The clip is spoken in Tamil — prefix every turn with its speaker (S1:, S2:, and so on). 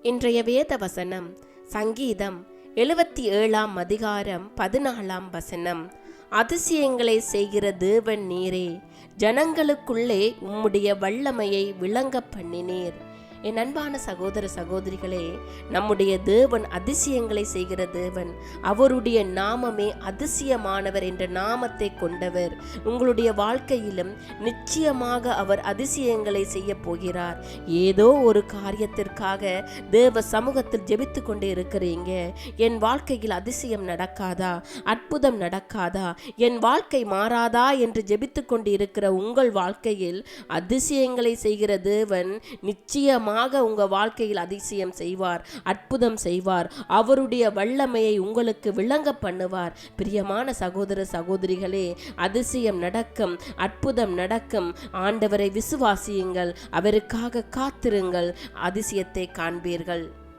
S1: இன்றைய வேத வசனம் சங்கீதம் 77 அதிகாரம் 14 வசனம். அதிசயங்களை செய்கிற தேவன் நீரே, ஜனங்களுக்குள்ளே உம்முடைய வல்லமையை விளங்க பண்ணினீர். என் அன்பான சகோதர சகோதரிகளே, நம்முடைய தேவன் அதிசயங்களை செய்கிற தேவன். அவருடைய நாமமே அதிசயமானவர் என்ற நாமத்தை கொண்டவர். உங்களுடைய வாழ்க்கையிலும் நிச்சயமாக அவர் அதிசயங்களை செய்ய போகிறார். ஏதோ ஒரு காரியத்திற்காக தேவ சமூகத்தில் ஜெபித்து கொண்டு இருக்கிறீங்க. என் வாழ்க்கையில் அதிசயம் நடக்காதா, அற்புதம் நடக்காதா, என் வாழ்க்கை மாறாதா என்று ஜெபித்து கொண்டு இருக்கிற உங்கள் வாழ்க்கையில் அதிசயங்களை செய்கிற தேவன் நிச்சயமாக உங்க வாழ்க்கையில் அதிசயம் செய்வார், அற்புதம் செய்வார். அவருடைய வல்லமையை உங்களுக்கு விளங்க பண்ணுவார். பிரியமான சகோதர சகோதரிகளே, அதிசயம் நடக்கும், அற்புதம் நடக்கும். ஆண்டவரை விசுவாசியுங்கள், அவருக்காக காத்திருங்கள், அதிசயத்தை காண்பீர்கள்.